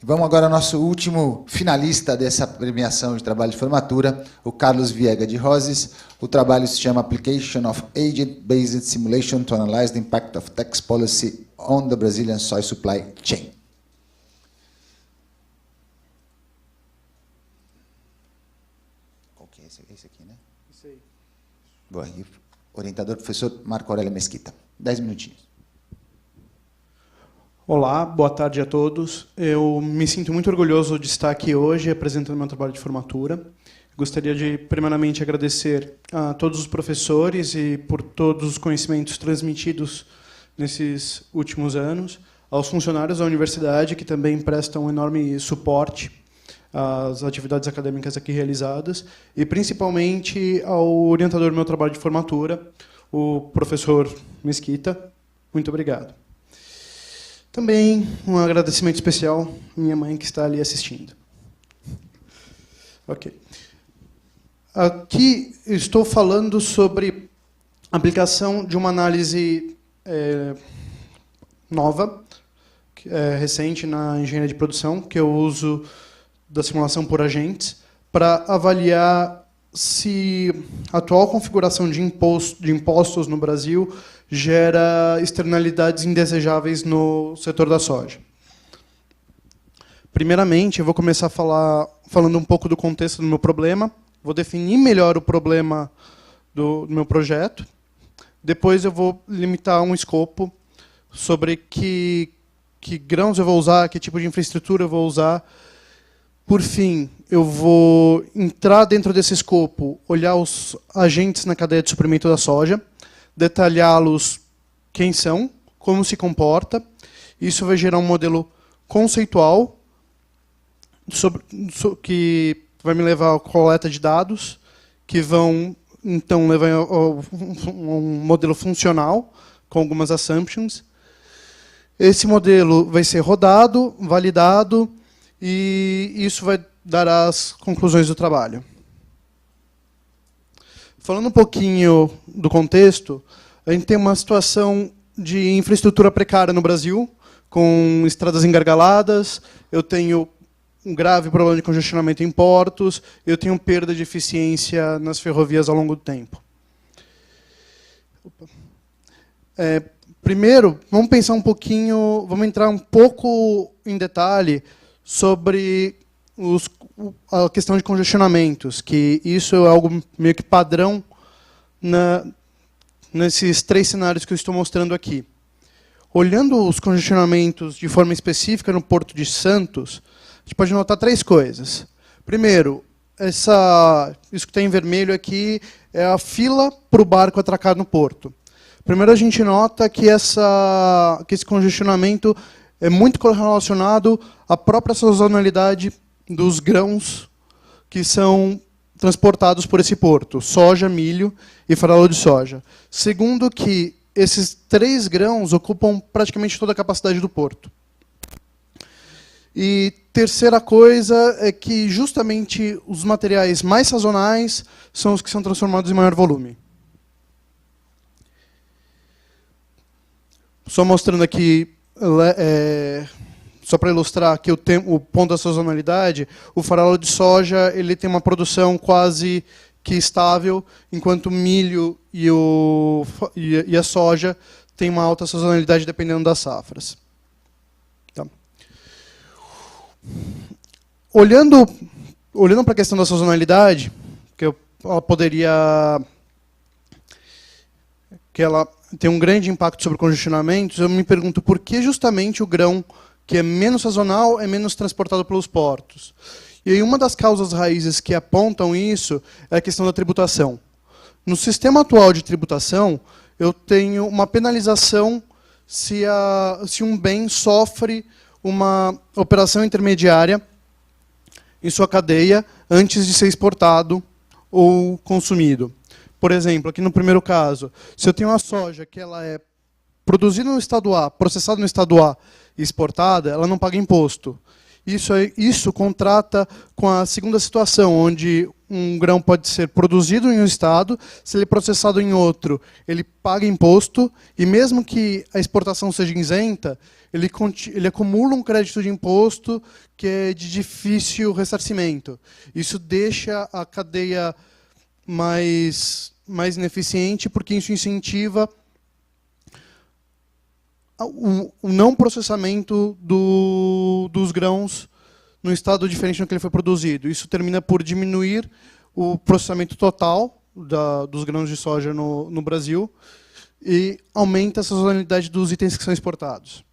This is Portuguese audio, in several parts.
Vamos agora ao nosso último finalista dessa premiação de trabalho de formatura, o Carlos Viega de Roses. O trabalho se chama Application of Agent-Based Simulation to Analyze the Impact of Tax Policy on the Brazilian Soy Supply Chain. Qual que é esse aqui, né? Isso aí. Boa, e orientador, professor Marco Aurélio Mesquita. 10 minutinhos. Olá, boa tarde a todos. Eu me sinto muito orgulhoso de estar aqui hoje apresentando meu trabalho de formatura. Gostaria de, primeiramente, agradecer a todos os professores e por todos os conhecimentos transmitidos nesses últimos anos, aos funcionários da universidade, que também prestam um enorme suporte às atividades acadêmicas aqui realizadas, e, principalmente, ao orientador do meu trabalho de formatura, o professor Mesquita. Muito obrigado. Também um agradecimento especial à minha mãe, que está ali assistindo. Ok. Aqui estou falando sobre a aplicação de uma análise nova, recente na engenharia de produção, que eu uso da simulação por agentes, para avaliar se a atual configuração de impostos no Brasil gera externalidades indesejáveis no setor da soja. Primeiramente, eu vou começar falando um pouco do contexto do meu problema, vou definir melhor o problema do meu projeto, depois eu vou limitar um escopo sobre que grãos eu vou usar, que tipo de infraestrutura eu vou usar. Por fim, eu vou entrar dentro desse escopo, olhar os agentes na cadeia de suprimento da soja, detalhá-los quem são, como se comporta. Isso vai gerar um modelo conceitual que vai me levar à coleta de dados, que vão, então, levar a um modelo funcional, com algumas assumptions. Esse modelo vai ser rodado, validado, e isso vai dar as conclusões do trabalho. Falando um pouquinho do contexto, a gente tem uma situação de infraestrutura precária no Brasil, com estradas engargaladas, eu tenho um grave problema de congestionamento em portos, eu tenho perda de eficiência nas ferrovias ao longo do tempo. Primeiro, vamos pensar um pouquinho, vamos entrar um pouco em detalhe sobre a questão de congestionamentos, que isso é algo meio que padrão nesses 3 cenários que eu estou mostrando aqui. Olhando os congestionamentos de forma específica no Porto de Santos, a gente pode notar 3 coisas. Primeiro, isso que está em vermelho aqui é a fila para o barco atracar no porto. Primeiro, a gente nota que esse congestionamento é muito correlacionado à própria sazonalidade dos grãos que são transportados por esse porto: soja, milho e farelo de soja. Segundo, que esses 3 grãos ocupam praticamente toda a capacidade do porto. E terceira coisa é que justamente os materiais mais sazonais são os que são transformados em maior volume. Só mostrando aqui, só para ilustrar aqui o ponto da sazonalidade, o farelo de soja ele tem uma produção quase que estável, enquanto o milho e a soja têm uma alta sazonalidade dependendo das safras. Tá. Olhando para a questão da sazonalidade, ela tem um grande impacto sobre congestionamentos, eu me pergunto por que justamente o grão que é menos sazonal é menos transportado pelos portos. E aí uma das causas raízes que apontam isso é a questão da tributação. No sistema atual de tributação, eu tenho uma penalização se um bem sofre uma operação intermediária em sua cadeia antes de ser exportado ou consumido. Por exemplo, aqui no primeiro caso, se eu tenho uma soja que ela é produzida no estado A, processada no estado A e exportada, ela não paga imposto. Isso contrata com a segunda situação, onde um grão pode ser produzido em um estado, se ele é processado em outro, ele paga imposto, e mesmo que a exportação seja isenta, ele acumula um crédito de imposto que é de difícil ressarcimento. Isso deixa a cadeia mais ineficiente, porque isso incentiva o não processamento dos grãos no estado diferente no que ele foi produzido. Isso termina por diminuir o processamento total dos grãos de soja no Brasil e aumenta a sazonalidade dos itens que são exportados.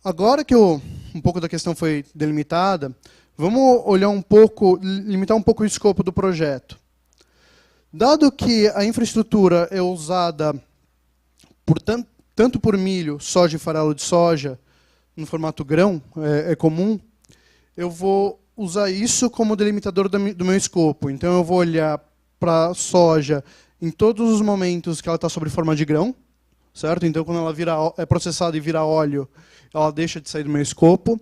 Agora que um pouco da questão foi delimitada, vamos olhar limitar um pouco o escopo do projeto. Dado que a infraestrutura é usada tanto por milho, soja e farelo de soja, no formato grão, é comum, eu vou usar isso como delimitador do meu escopo. Então, eu vou olhar para a soja em todos os momentos que ela está sob forma de grão, certo? Então, quando ela é processada e vira óleo, ela deixa de sair do meu escopo.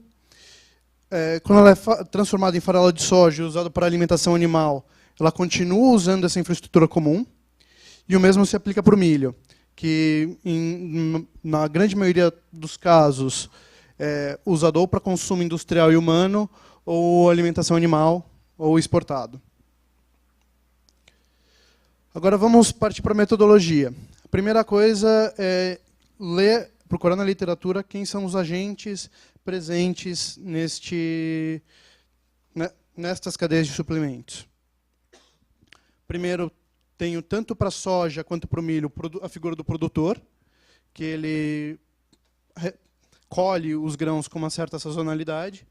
Quando ela é transformada em farelo de soja e usada para alimentação animal, ela continua usando essa infraestrutura comum. E o mesmo se aplica para o milho, que, na grande maioria dos casos, é usado ou para consumo industrial e humano, ou alimentação animal, ou exportado. Agora vamos partir para a metodologia. A primeira coisa é procurar na literatura quem são os agentes presentes nestas cadeias de suplementos. Primeiro, tenho tanto para a soja quanto para o milho a figura do produtor, que ele colhe os grãos com uma certa sazonalidade.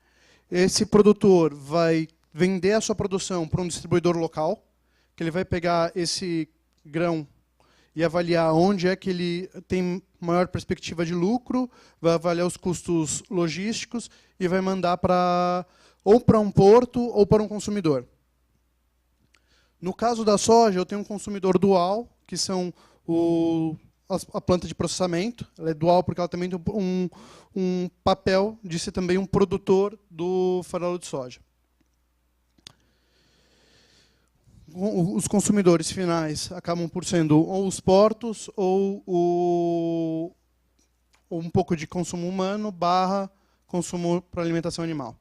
Esse produtor vai vender a sua produção para um distribuidor local, que ele vai pegar esse grão e avaliar onde é que ele tem maior perspectiva de lucro, vai avaliar os custos logísticos e vai mandar ou para um porto ou para um consumidor. No caso da soja, eu tenho um consumidor dual, que são a planta de processamento. Ela é dual porque ela também tem um papel de ser também um produtor do farelo de soja. Os consumidores finais acabam por sendo ou os portos ou um pouco de consumo humano / consumo para alimentação animal.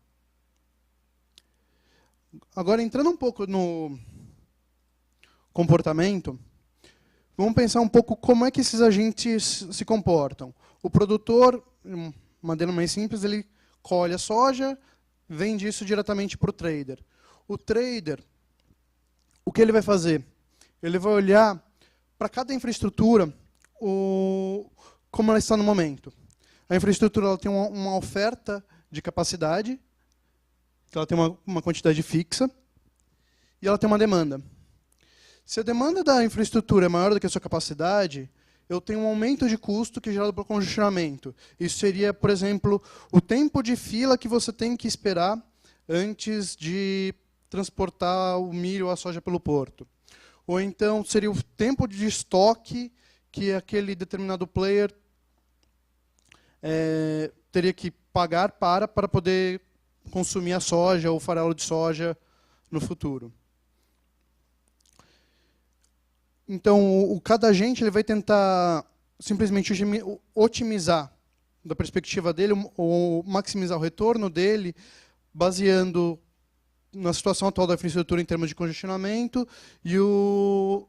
Agora, entrando um pouco no comportamento, vamos pensar um pouco como é que esses agentes se comportam. O produtor, de uma maneira mais simples, ele colhe a soja, vende isso diretamente para o trader. O trader, o que ele vai fazer? Ele vai olhar para cada infraestrutura como ela está no momento. A infraestrutura ela tem uma oferta de capacidade, que ela tem uma quantidade fixa, e ela tem uma demanda. Se a demanda da infraestrutura é maior do que a sua capacidade, eu tenho um aumento de custo que é gerado pelo congestionamento. Isso seria, por exemplo, o tempo de fila que você tem que esperar antes de transportar o milho ou a soja pelo porto. Ou então seria o tempo de estoque que aquele determinado player teria que pagar para poder consumir a soja ou o farelo de soja no futuro. Então, cada agente ele vai tentar simplesmente otimizar da perspectiva dele ou maximizar o retorno dele, baseando na situação atual da infraestrutura em termos de congestionamento e o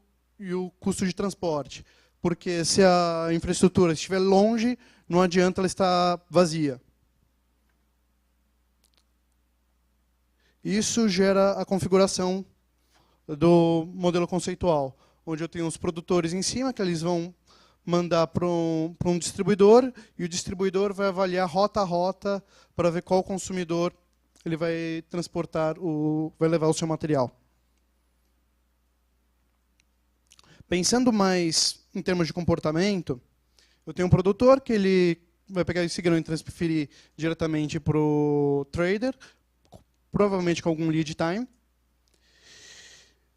custo de transporte. Porque se a infraestrutura estiver longe, não adianta ela estar vazia. Isso gera a configuração do modelo conceitual, onde eu tenho os produtores em cima, que eles vão mandar para um distribuidor, e o distribuidor vai avaliar rota a rota para ver qual consumidor ele vai transportar, vai levar o seu material. Pensando mais em termos de comportamento, eu tenho um produtor que ele vai pegar esse grão e transferir diretamente para o trader, provavelmente com algum lead time.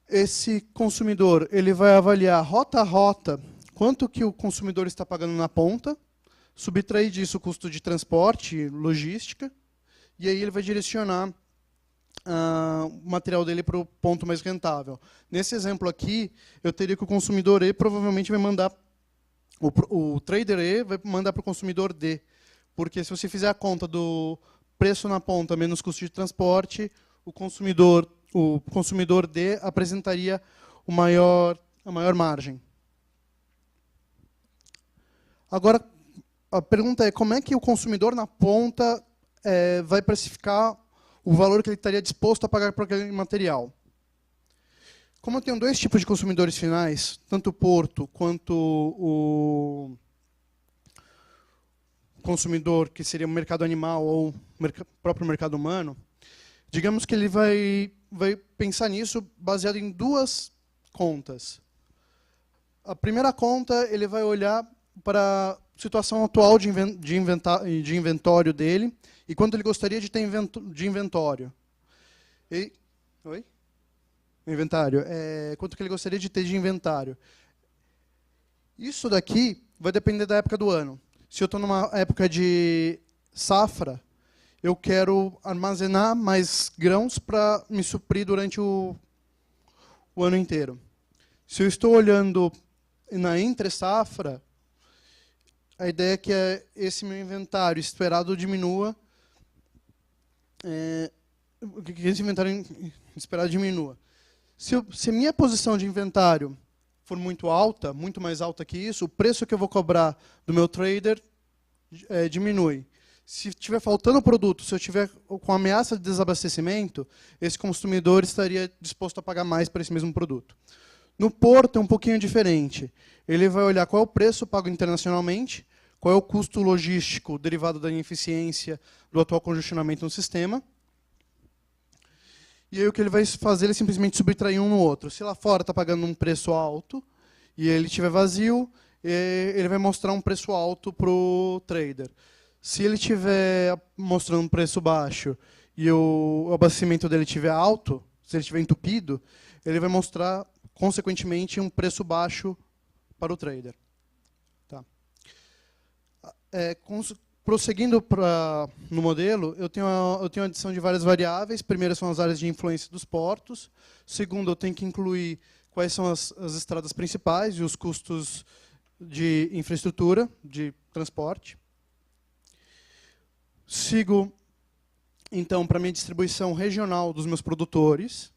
Esse consumidor ele vai avaliar rota a rota quanto que o consumidor está pagando na ponta, subtrair disso o custo de transporte, logística, e aí ele vai direcionar o material dele para o ponto mais rentável. Nesse exemplo aqui, eu teria que o consumidor E provavelmente vai mandar, o trader E vai mandar para o consumidor D, porque se você fizer a conta do preço na ponta menos custo de transporte, o consumidor D apresentaria a maior margem. Agora, a pergunta é como é que o consumidor na ponta vai precificar o valor que ele estaria disposto a pagar por aquele material. Como eu tenho dois tipos de consumidores finais, tanto o porto quanto o consumidor, que seria o mercado animal ou o próprio mercado humano, digamos que ele vai pensar nisso baseado em duas contas. A primeira conta, ele vai olhar para a situação atual de inventório dele e quanto ele gostaria de ter de inventório. Oi? Inventário. Quanto que ele gostaria de ter de inventário. Isso daqui vai depender da época do ano. Se eu estou numa época de safra, eu quero armazenar mais grãos para me suprir durante o ano inteiro. Se eu estou olhando na entre-safra, a ideia é que esse meu inventário esperado diminua. Que esse inventário esperado diminua. Se a minha posição de inventário for muito alta, muito mais alta que isso, o preço que eu vou cobrar do meu trader diminui. Se estiver faltando produto, se eu estiver com ameaça de desabastecimento, esse consumidor estaria disposto a pagar mais por esse mesmo produto. No porto é um pouquinho diferente. Ele vai olhar qual é o preço pago internacionalmente, qual é o custo logístico derivado da ineficiência do atual congestionamento no sistema. E aí o que ele vai fazer é simplesmente subtrair um no outro. Se lá fora está pagando um preço alto e ele estiver vazio, ele vai mostrar um preço alto para o trader. Se ele estiver mostrando um preço baixo e o abastecimento dele estiver alto, se ele estiver entupido, ele vai mostrar, consequentemente, um preço baixo para o trader. Tá. Prosseguindo no modelo, eu tenho a adição de várias variáveis. Primeiro são as áreas de influência dos portos. Segundo, eu tenho que incluir quais são as estradas principais e os custos de infraestrutura, de transporte. Sigo, então, para a minha distribuição regional dos meus produtores.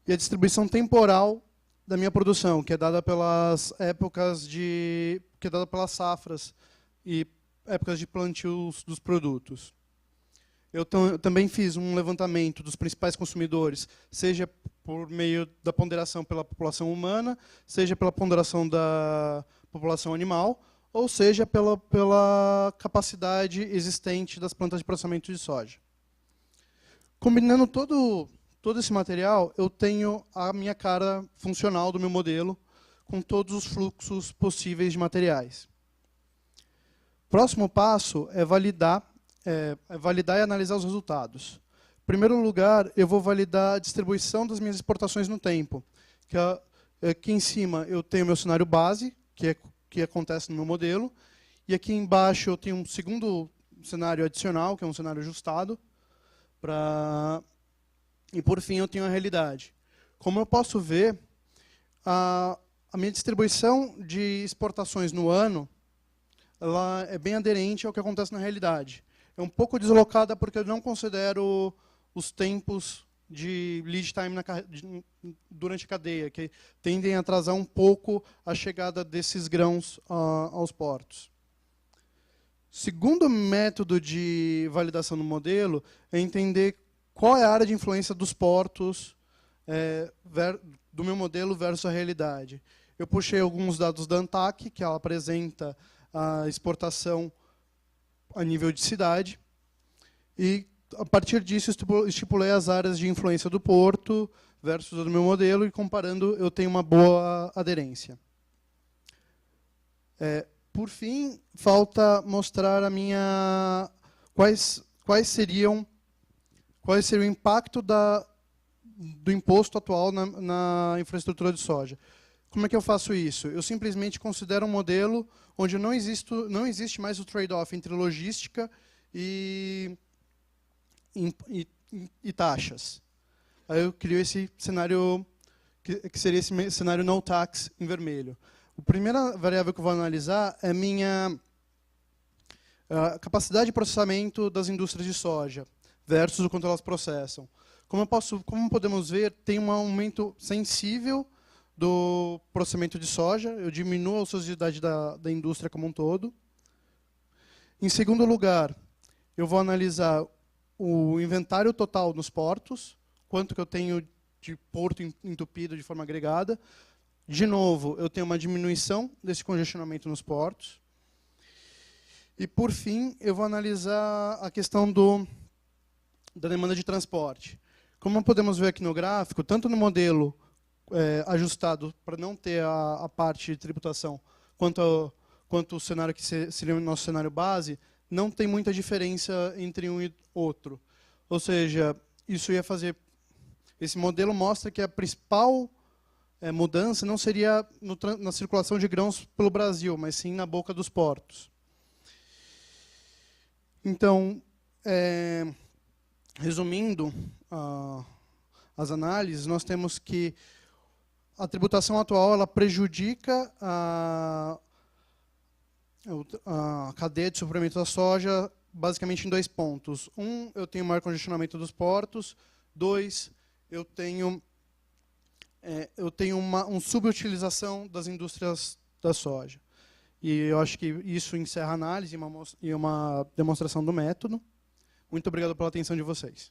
E a distribuição temporal da minha produção, que é dada pelas épocas que é dada pelas safras e épocas de plantio dos produtos. Eu também fiz um levantamento dos principais consumidores, seja por meio da ponderação pela população humana, seja pela ponderação da população animal, ou seja pela capacidade existente das plantas de processamento de soja. Combinando todo esse material, eu tenho a minha cara funcional do meu modelo, com todos os fluxos possíveis de materiais. Próximo passo é validar e analisar os resultados. Em primeiro lugar, eu vou validar a distribuição das minhas exportações no tempo. Aqui em cima eu tenho o meu cenário base, que acontece no meu modelo, e aqui embaixo eu tenho um segundo cenário adicional, que é um cenário ajustado, e por fim eu tenho a realidade. Como eu posso ver, a minha distribuição de exportações no ano ela é bem aderente ao que acontece na realidade. É um pouco deslocada porque eu não considero os tempos de lead time durante a cadeia, que tendem a atrasar um pouco a chegada desses grãos aos portos. Segundo método de validação do modelo é entender qual é a área de influência dos portos do meu modelo versus a realidade. Eu puxei alguns dados da ANTAC, que ela apresenta a exportação a nível de cidade, e a partir disso estipulei as áreas de influência do porto versus a do meu modelo, e comparando eu tenho uma boa aderência. Por fim, falta mostrar quais seria o impacto do imposto atual na infraestrutura de soja. Como é que eu faço isso? Eu simplesmente considero um modelo onde não existe mais o trade-off entre logística e taxas. Aí eu crio esse cenário, que seria esse cenário no tax em vermelho. A primeira variável que eu vou analisar é a capacidade de processamento das indústrias de soja versus o quanto elas processam. Como podemos ver, tem um aumento sensível do processamento de soja, eu diminuo a ociosidade da indústria como um todo. Em segundo lugar, eu vou analisar o inventário total nos portos, quanto que eu tenho de porto entupido de forma agregada. De novo, eu tenho uma diminuição desse congestionamento nos portos. E, por fim, eu vou analisar a questão da demanda de transporte. Como podemos ver aqui no gráfico, tanto no modelo ajustado para não ter a parte de tributação, quanto o cenário que seria o nosso cenário base, não tem muita diferença entre um e outro. Ou seja, isso ia fazer... Esse modelo mostra que a principal mudança não seria na circulação de grãos pelo Brasil, mas sim na boca dos portos. Então, resumindo as análises, nós temos que a tributação atual ela prejudica a cadeia de suprimento da soja basicamente em 2 pontos. Eu tenho maior congestionamento dos portos. 2, eu tenho uma subutilização das indústrias da soja. E eu acho que isso encerra a análise e uma demonstração do método. Muito obrigado pela atenção de vocês.